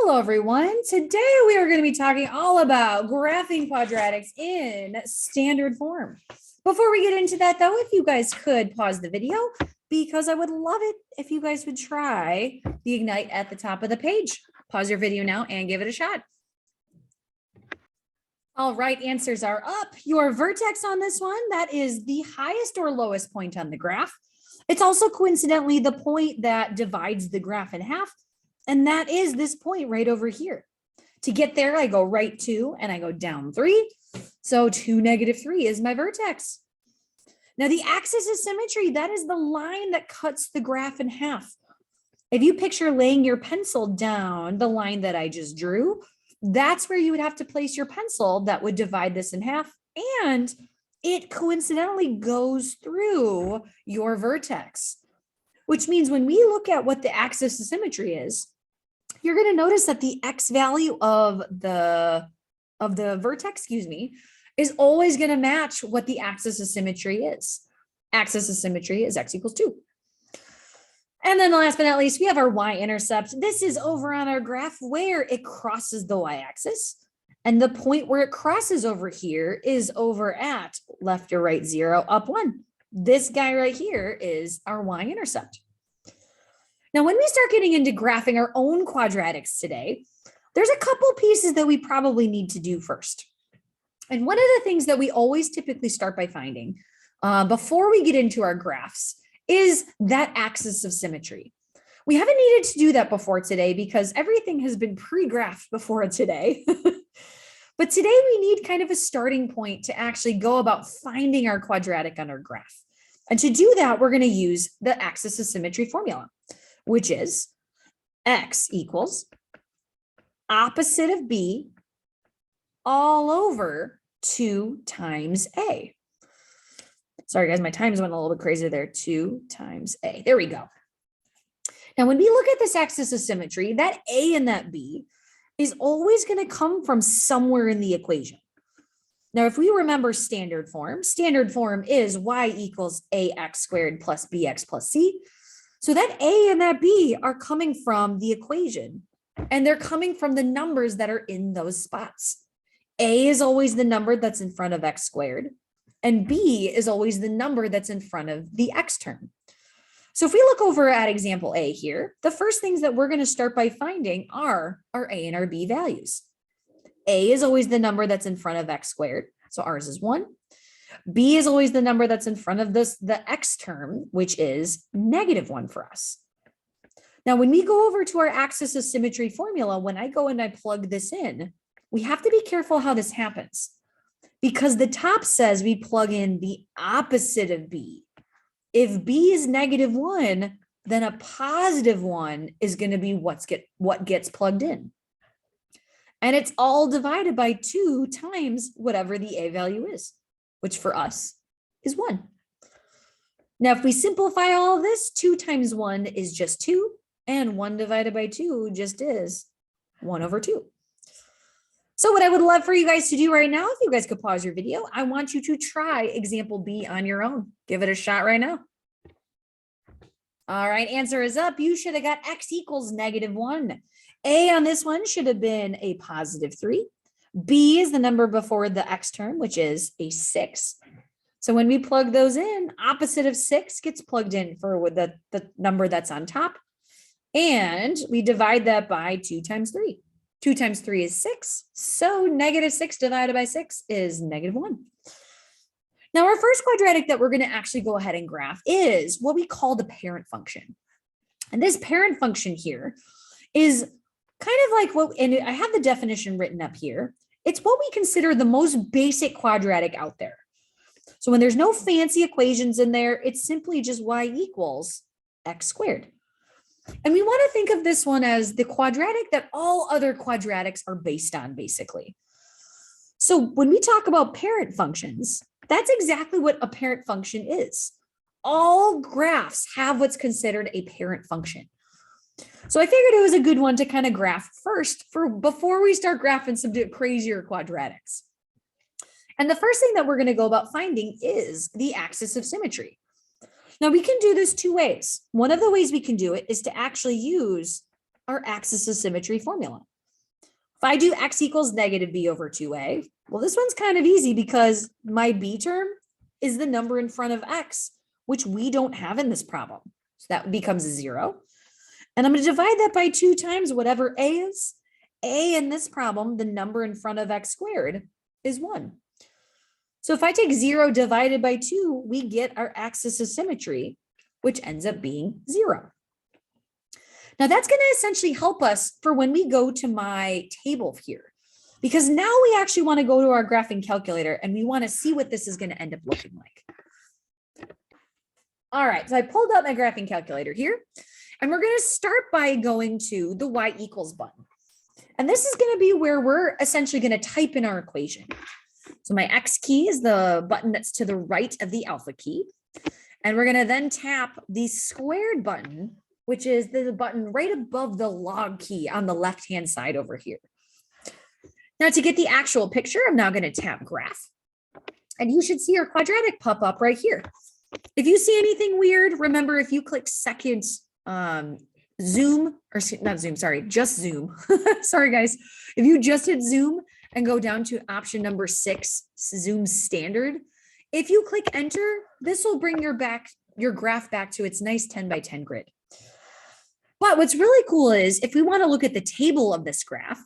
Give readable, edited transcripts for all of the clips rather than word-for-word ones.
Hello, everyone. Today we are going to be talking all about graphing quadratics in standard form. Before we get into that, though, if you guys could pause the video, because I would love it if you guys would try the Ignite at the top of the page. Pause your video now and give it a shot. All right, answers are up. Your vertex on this one, that is the highest or lowest point on the graph. It's also coincidentally the point that divides the graph in half. And that is this point right over here. To get there, I go right 2 and I go down 3. So 2, -3 is my vertex. Now the axis of symmetry, that is the line that cuts the graph in half. If you picture laying your pencil down the line that I just drew, that's where you would have to place your pencil that would divide this in half. And it coincidentally goes through your vertex, which means when we look at what the axis of symmetry is, you're going to notice that the x value of the vertex, is always going to match what the axis of symmetry is. Axis of symmetry is x equals 2. And then last but not least, we have our y-intercept. This is over on our graph where it crosses the y-axis. And the point where it crosses over here is over at left or right 0, up 1. This guy right here is our y-intercept. Now, when we start getting into graphing our own quadratics today, there's a couple pieces that we probably need to do first. And one of the things that we always typically start by finding before we get into our graphs is that axis of symmetry. We haven't needed to do that before today because everything has been pre-graphed before today. But today we need kind of a starting point to actually go about finding our quadratic on our graph. And to do that, we're going to use the axis of symmetry formula, which is x equals opposite of b all over 2 times a. Sorry, guys, my times went a little bit crazy there. 2 times a. There we go. Now, when we look at this axis of symmetry, that a and that b is always going to come from somewhere in the equation. Now, if we remember standard form is y equals ax squared plus bx plus c. So that a and that b are coming from the equation, and they're coming from the numbers that are in those spots. A is always the number that's in front of x squared, and b is always the number that's in front of the x term. So if we look over at example A here, the first things that we're going to start by finding are our a and our b values. A is always the number that's in front of x squared, so ours is 1. B is always the number that's in front of the x term, which is -1 for us. Now, when we go over to our axis of symmetry formula, when I go and I plug this in, we have to be careful how this happens because the top says we plug in the opposite of b. If b is -1, then a +1 is going to be what gets plugged in. And it's all divided by 2 times whatever the a value is, which for us is 1. Now, if we simplify all of this, 2 times 1 is just 2, and 1 divided by 2 just is 1 over 2. So what I would love for you guys to do right now, if you guys could pause your video, I want you to try example B on your own. Give it a shot right now. All right, answer is up. You should have got x equals -1. A on this one should have been a +3. B is the number before the x term, which is a 6. So when we plug those in, opposite of 6 gets plugged in for the number that's on top. And we divide that by 2 times 3. 2 times 3 is 6. So -6 divided by 6 is -1. Now, our first quadratic that we're going to actually go ahead and graph is what we call the parent function. And this parent function here is kind of like what, and I have the definition written up here. It's what we consider the most basic quadratic out there. So when there's no fancy equations in there, it's simply just y equals x squared. And we want to think of this one as the quadratic that all other quadratics are based on, basically. So when we talk about parent functions, that's exactly what a parent function is. All graphs have what's considered a parent function. So I figured it was a good one to kind of graph first before we start graphing some crazier quadratics. And the first thing that we're going to go about finding is the axis of symmetry. Now we can do this 2 ways. One of the ways we can do it is to actually use our axis of symmetry formula. I do x equals negative b over 2a, well, this one's kind of easy because my b term is the number in front of x, which we don't have in this problem. So that becomes a 0. And I'm going to divide that by 2 times whatever a is. A in this problem, the number in front of x squared is 1. So if I take 0 divided by 2, we get our axis of symmetry, which ends up being 0. Now that's going to essentially help us for when we go to my table here, because now we actually want to go to our graphing calculator and we want to see what this is going to end up looking like. All right, so I pulled up my graphing calculator here, and we're going to start by going to the y equals button. And this is going to be where we're essentially going to type in our equation. So my X key is the button that's to the right of the alpha key. And we're going to then tap the squared button, which is the button right above the log key on the left-hand side over here. Now to get the actual picture, I'm now going to tap graph. And you should see our quadratic pop up right here. If you see anything weird, remember if you click second zoom, or not zoom, sorry, just zoom. Sorry, guys. If you just hit zoom and go down to option number 6, zoom standard, if you click enter, this will bring your graph back to its nice 10 by 10 grid. But what's really cool is if we want to look at the table of this graph,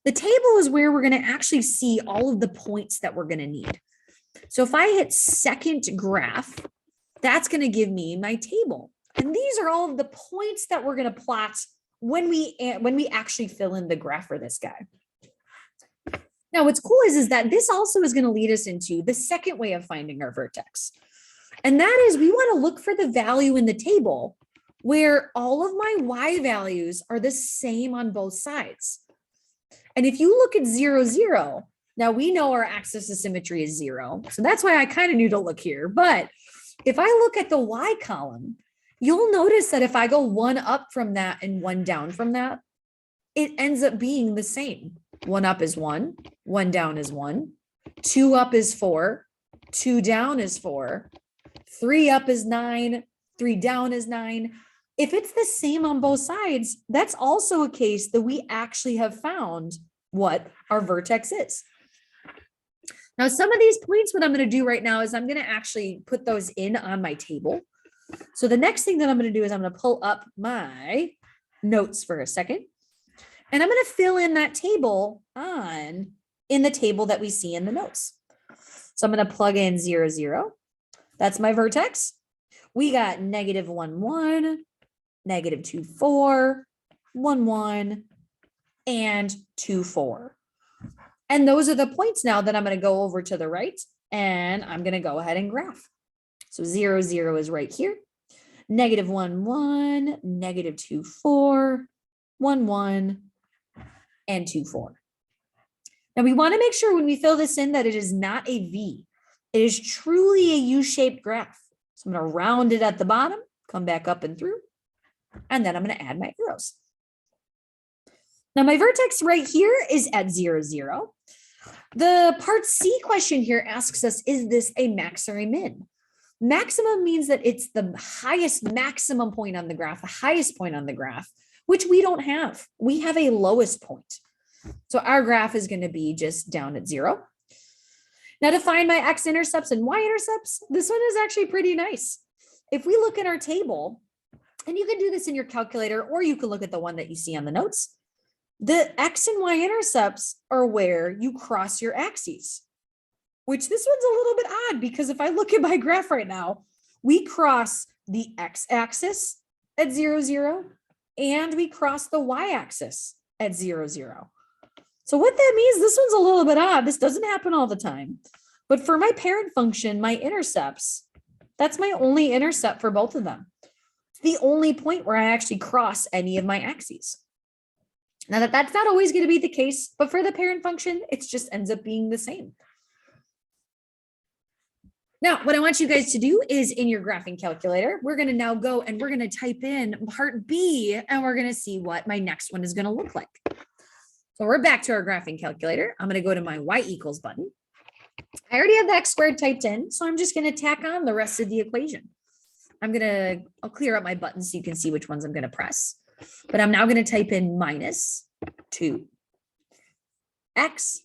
the table is where we're going to actually see all of the points that we're going to need. So if I hit second graph, that's going to give me my table. And these are all of the points that we're going to plot when we actually fill in the graph for this guy. Now, what's cool is that this also is going to lead us into the second way of finding our vertex. And that is we want to look for the value in the table where all of my y values are the same on both sides. And if you look at 0, 0, now we know our axis of symmetry is 0. So that's why I kind of knew to look here. But if I look at the y column, you'll notice that if I go 1 up from that and 1 down from that, it ends up being the same. 1 up is 1, 1 down is 1, 2 up is 4, 2 down is 4, 3 up is 9, 3 down is 9. If it's the same on both sides, that's also a case that we actually have found what our vertex is. Now, some of these points, what I'm going to do right now is I'm going to actually put those in on my table. So the next thing that I'm going to do is I'm going to pull up my notes for a second. And I'm going to fill in that table in the table that we see in the notes. So I'm going to plug in 0, 0. That's my vertex. We got negative 1, 1, negative 2, 4, 1, 1, and 2, 4. And those are the points now that I'm going to go over to the right, and I'm going to go ahead and graph. So 0, 0 is right here. Negative 1, 1, negative 2, 4, 1, 1, and 2, 4. Now we want to make sure when we fill this in that it is not a V. It is truly a U-shaped graph. So I'm going to round it at the bottom, come back up and through, and then I'm going to add my arrows. Now my vertex right here is at 0, 0. The part C question here asks us, is this a max or a min? Maximum means that it's the highest maximum point on the graph, the highest point on the graph, which we don't have. We have a lowest point. So our graph is going to be just down at 0. Now to find my x-intercepts and y-intercepts, this one is actually pretty nice. If we look at our table, and you can do this in your calculator, or you can look at the one that you see on the notes, the x and y-intercepts are where you cross your axes, which this one's a little bit odd because if I look at my graph right now, we cross the x-axis at 0, 0, and we cross the y-axis at 0, 0. So what that means, this one's a little bit odd. This doesn't happen all the time. But for my parent function, my intercepts, that's my only intercept for both of them. It's the only point where I actually cross any of my axes. Now that's not always going to be the case, but for the parent function, it just ends up being the same. Now, what I want you guys to do is in your graphing calculator, we're going to now go and we're going to type in part B, and we're going to see what my next one is going to look like. So we're back to our graphing calculator. I'm going to go to my y equals button. I already have the x squared typed in, so I'm just going to tack on the rest of the equation. I'll clear up my buttons so you can see which ones I'm going to press. But I'm now going to type in minus 2 x,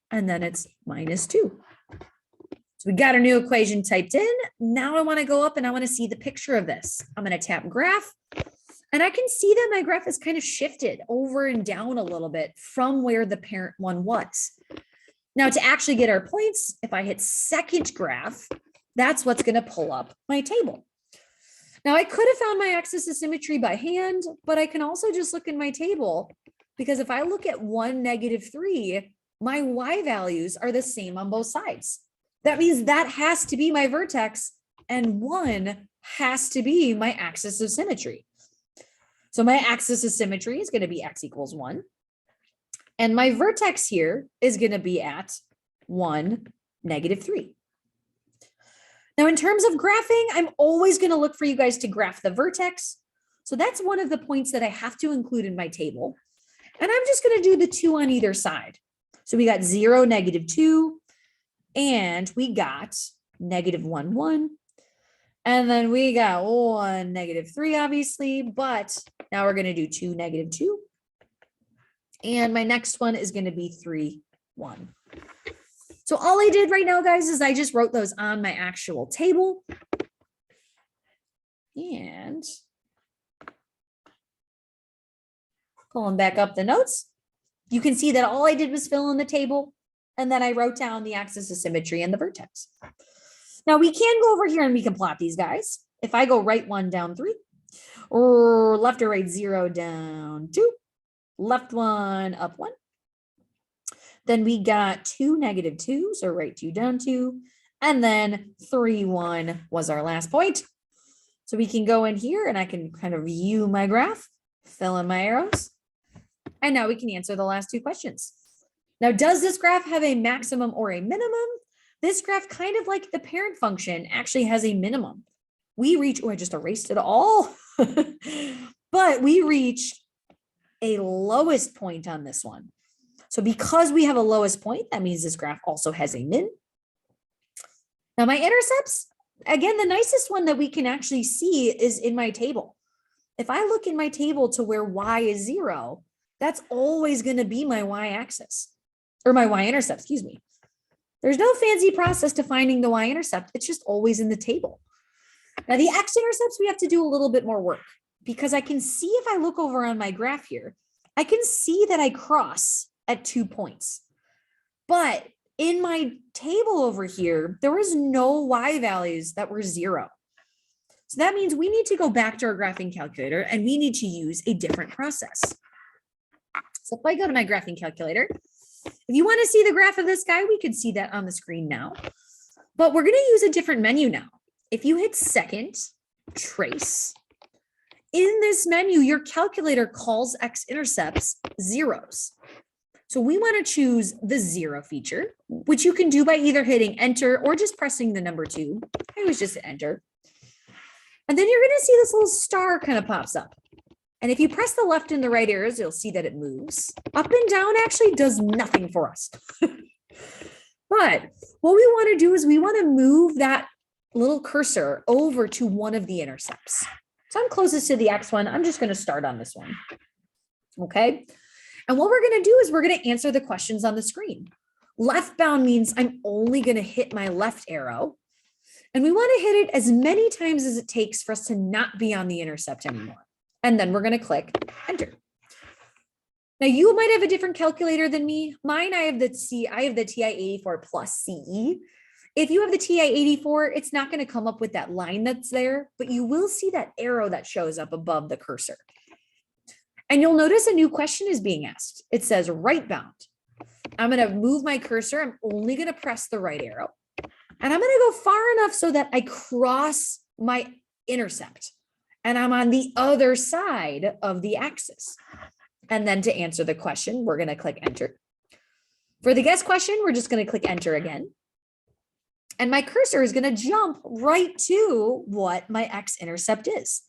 and then it's -2. So we got our new equation typed in. Now I want to go up and I want to see the picture of this. I'm going to tap graph, and I can see that my graph is kind of shifted over and down a little bit from where the parent one was. Now to actually get our points, if I hit second graph, that's what's going to pull up my table. Now I could have found my axis of symmetry by hand, but I can also just look in my table, because if I look at 1, -3, my y values are the same on both sides. That means that has to be my vertex, and 1 has to be my axis of symmetry. So my axis of symmetry is going to be x equals 1. And my vertex here is going to be at 1, -3. Now, in terms of graphing, I'm always going to look for you guys to graph the vertex. So that's one of the points that I have to include in my table. And I'm just going to do the 2 on either side. So we got 0, -2, and we got -1, 1. And then we got 1, -3, obviously, but now we're going to do 2, -2. And my next one is going to be 3, 1. So all I did right now, guys, is I just wrote those on my actual table. And pulling back up the notes, you can see that all I did was fill in the table, and then I wrote down the axis of symmetry and the vertex. Now we can go over here and we can plot these guys. If I go right 1, down 3, or left or right 0, down 2, left 1, up 1. Then we got 2, -2, so right 2, down 2, and then 3, 1 was our last point. So we can go in here and I can kind of view my graph, fill in my arrows, and now we can answer the last 2 questions. Now, does this graph have a maximum or a minimum? This graph, kind of like the parent function, actually has a minimum. We reach, oh, I just erased it all, but we reached a lowest point on this one. So because we have a lowest point, that means this graph also has a min. Now my intercepts, again, the nicest one that we can actually see is in my table. If I look in my table to where y is 0, that's always going to be my y-axis, or my y-intercept, excuse me. There's no fancy process to finding the y-intercept. It's just always in the table. Now the x-intercepts, we have to do a little bit more work, because I can see, if I look over on my graph here, I can see that I cross at 2 points. But in my table over here, there was no y values that were 0. So that means we need to go back to our graphing calculator and we need to use a different process. So if I go to my graphing calculator, if you want to see the graph of this guy, we could see that on the screen now. But we're going to use a different menu now. If you hit second, trace, in this menu, your calculator calls x-intercepts zeros. So we want to choose the 0 feature, which you can do by either hitting enter or just pressing the number 2. I always just hit enter. And then you're going to see this little star kind of pops up. And if you press the left and the right arrows, you'll see that it moves. Up and down actually does nothing for us. But what we want to do is we want to move that little cursor over to one of the intercepts. So I'm closest to the X one. I'm just going to start on this one. Okay. And what we're going to do is we're going to answer the questions on the screen. Left bound means I'm only going to hit my left arrow. And we want to hit it as many times as it takes for us to not be on the intercept anymore. And then we're going to click enter. Now you might have a different calculator than me. Mine, I have the TI-84 plus CE. If you have the TI-84, it's not going to come up with that line that's there, but you will see that arrow that shows up above the cursor. And you'll notice a new question is being asked. It says right bound. I'm going to move my cursor. I'm only going to press the right arrow. And I'm going to go far enough so that I cross my intercept. And I'm on the other side of the axis. And then to answer the question, we're going to click enter. For the guess question, we're just going to click enter again. And my cursor is going to jump right to what my x-intercept is.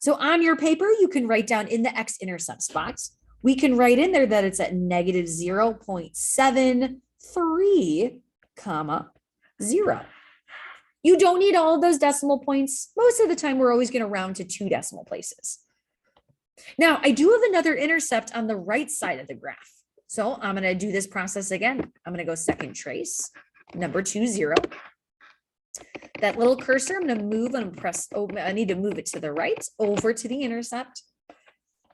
So on your paper, you can write down in the x-intercept spots. We can write in there that it's at negative 0.73, comma, 0. You don't need all of those decimal points. Most of the time, we're always going to round to 2 decimal places. Now, I do have another intercept on the right side of the graph. So I'm going to do this process again. I'm going to go second trace, number 2, 0. That little cursor, I'm going to move and press, oh, I need to move it to the right, over to the intercept.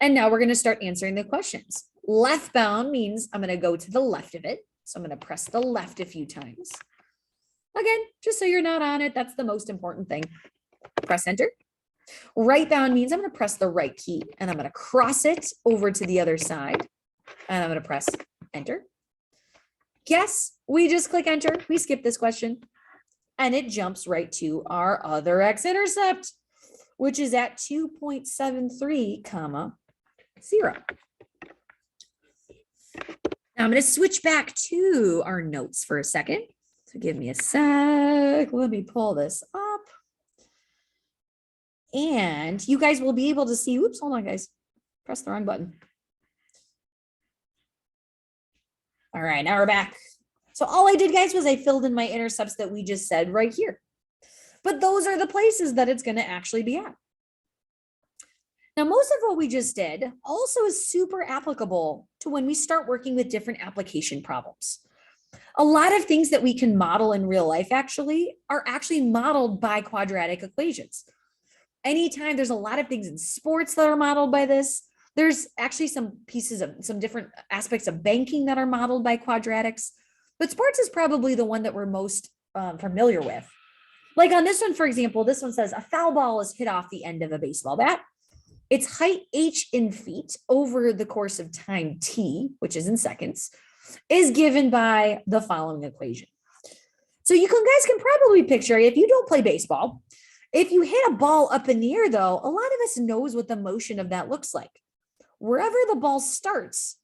And now we're going to start answering the questions. Left bound means I'm going to go to the left of it. So I'm going to press the left a few times. Again, just so you're not on it, that's the most important thing. Press enter. Right bound means I'm going to press the right key and I'm going to cross it over to the other side. And I'm going to press enter. Guess we just click enter. We skip this question. And it jumps right to our other x-intercept, which is at 2.73, 0. Now I'm going to switch back to our notes for a second. So give me a sec. Let me pull this up. And you guys will be able to see, oops, hold on guys. Press the wrong button. All right, now we're back. So all I did, guys, was I filled in my intercepts that we just said right here. But those are the places that it's going to actually be at. Now, most of what we just did also is super applicable to when we start working with different application problems. A lot of things that we can model in real life are actually modeled by quadratic equations. Anytime there's a lot of things in sports that are modeled by this, there's actually some different aspects of banking that are modeled by quadratics. But sports is probably the one that we're most familiar with. Like on this one, for example, this one says a foul ball is hit off the end of a baseball bat. Its height h in feet over the course of time t, which is in seconds, is given by the following equation. So you guys can probably picture, if you don't play baseball, if you hit a ball up in the air, though, a lot of us knows what the motion of that looks like. Wherever the ball starts,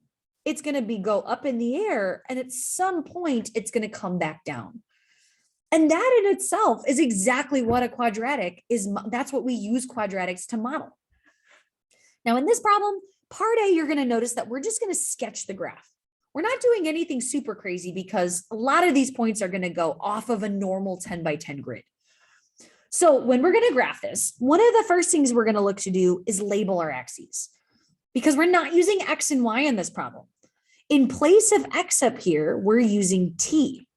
it's going to go up in the air, and at some point, it's going to come back down. And that in itself is exactly what a quadratic is. That's what we use quadratics to model. Now, in this problem, part A, you're going to notice that we're just going to sketch the graph. We're not doing anything super crazy because a lot of these points are going to go off of a normal 10 by 10 grid. So when we're going to graph this, one of the first things we're going to look to do is label our axes, because we're not using X and Y in this problem. In place of X up here, we're using T.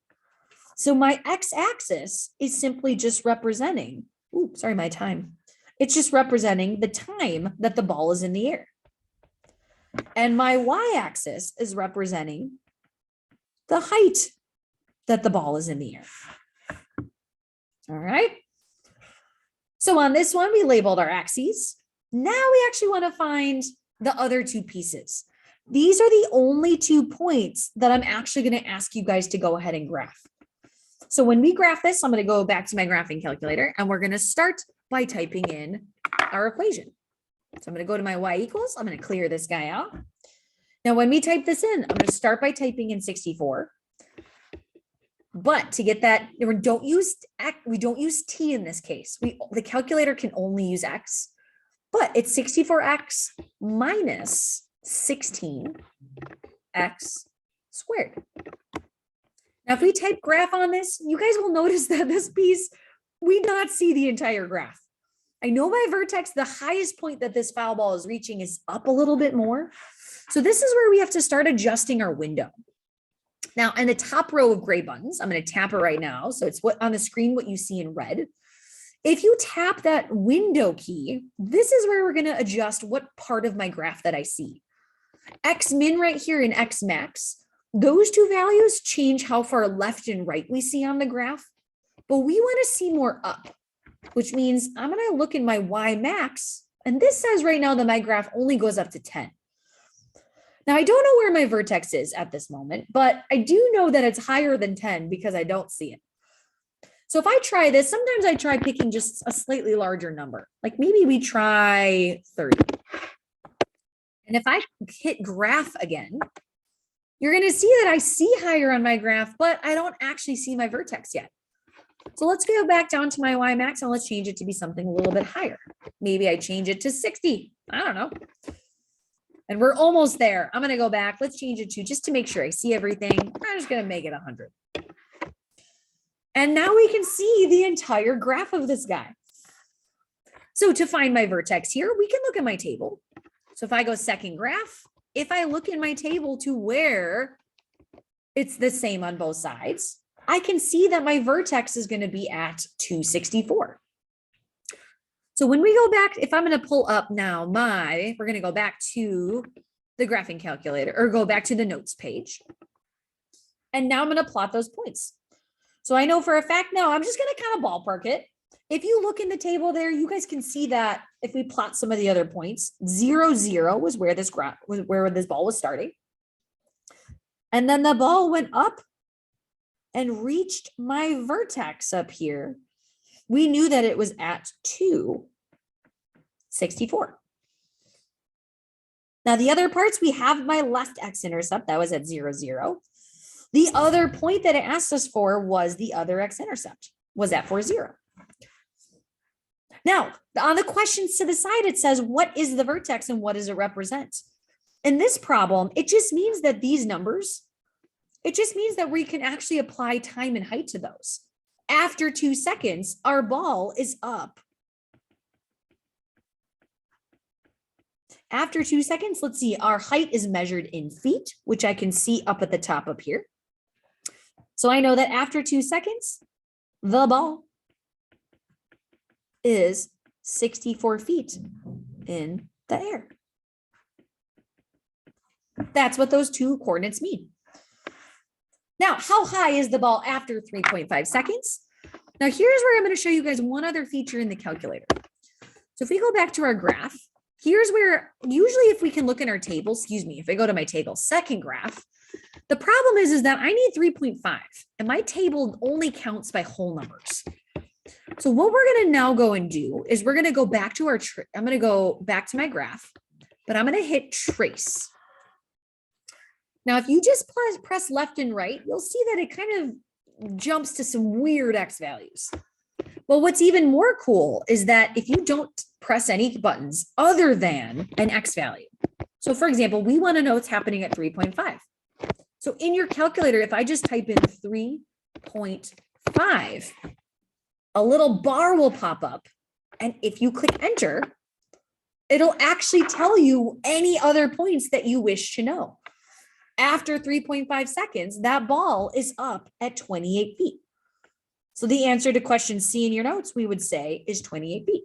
So my x-axis is simply just representing, my time. It's just representing the time that the ball is in the air. And my y-axis is representing the height that the ball is in the air. All right. So on this one, we labeled our axes. Now we actually want to find the other two pieces. These are the only 2 points that I'm actually going to ask you guys to go ahead and graph. So when we graph this, I'm going to go back to my graphing calculator, and we're going to start by typing in our equation. So I'm going to go to my y equals. I'm going to clear this guy out. Now, when we type this in, I'm going to start by typing in 64. But to get that, we don't use t in this case. The calculator can only use x, but it's 64x minus 16x squared. Now, if we type graph on this, you guys will notice that this piece, we do not see the entire graph. I know my vertex, the highest point that this foul ball is reaching is up a little bit more. So this is where we have to start adjusting our window. Now, in the top row of gray buttons, I'm going to tap it right now. So it's what on the screen, what you see in red. If you tap that window key, this is where we're going to adjust what part of my graph that I see. X min right here and X max, those two values change how far left and right we see on the graph, but we want to see more up, which means I'm going to look in my Y max, and this says right now that my graph only goes up to 10. Now, I don't know where my vertex is at this moment, but I do know that it's higher than 10 because I don't see it. So if I try this, sometimes I try picking just a slightly larger number, like maybe we try 30. And if I hit graph again, you're going to see that I see higher on my graph, but I don't actually see my vertex yet. So let's go back down to my Y max and let's change it to be something a little bit higher. Maybe I change it to 60. I don't know. And we're almost there. I'm going to go back. Let's change it to, just to make sure I see everything, I'm just going to make it 100. And now we can see the entire graph of this guy. So to find my vertex here, we can look at my table. So if I go second graph, if I look in my table to where it's the same on both sides, I can see that my vertex is going to be at 264. So when we go back, if I'm going to pull up now we're going to go back to the graphing calculator or go back to the notes page. And now I'm going to plot those points. So I know for a fact now, I'm just going to kind of ballpark it. If you look in the table there, you guys can see that if we plot some of the other points, 0, 0 was where this graph was, where this ball was starting. And then the ball went up and reached my vertex up here. We knew that it was at 264. Now the other parts, we have my left x-intercept that was at 0, 0. The other point that it asked us for was the other x-intercept was at 4, 0. Now, on the questions to the side, it says, what is the vertex and what does it represent? In this problem, it just means that these numbers, it just means that we can actually apply time and height to those. After 2 seconds, our ball is up. After 2 seconds, let's see, our height is measured in feet, which I can see up at the top up here. So I know that after 2 seconds, the ball is 64 feet in the air. That's what those two coordinates mean. Now, how high is the ball after 3.5 seconds? Now, here's where I'm going to show you guys one other feature in the calculator. So if we go back to our graph, here's where usually if we can look in our table, if I go to my table, second graph, the problem is that I need 3.5 and my table only counts by whole numbers. So what we're going to now go and do is we're going to go back to I'm going to go back to my graph, but I'm going to hit trace. Now, if you just press left and right, you'll see that it kind of jumps to some weird X values. Well, what's even more cool is that if you don't press any buttons other than an X value. So for example, we want to know what's happening at 3.5. So in your calculator, if I just type in 3.5, a little bar will pop up. And if you click enter, it'll actually tell you any other points that you wish to know. After 3.5 seconds, that ball is up at 28 feet. So the answer to question C in your notes, we would say, is 28 feet.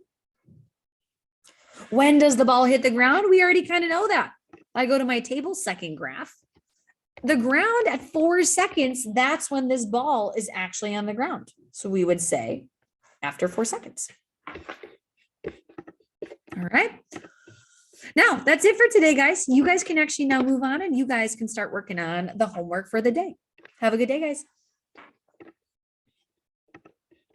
When does the ball hit the ground? We already kind of know that. I go to my table, second graph. The ground at 4 seconds, that's when this ball is actually on the ground. So we would say after 4 seconds. All right. Now, that's it for today, guys. You guys can actually now move on and you guys can start working on the homework for the day. Have a good day, guys.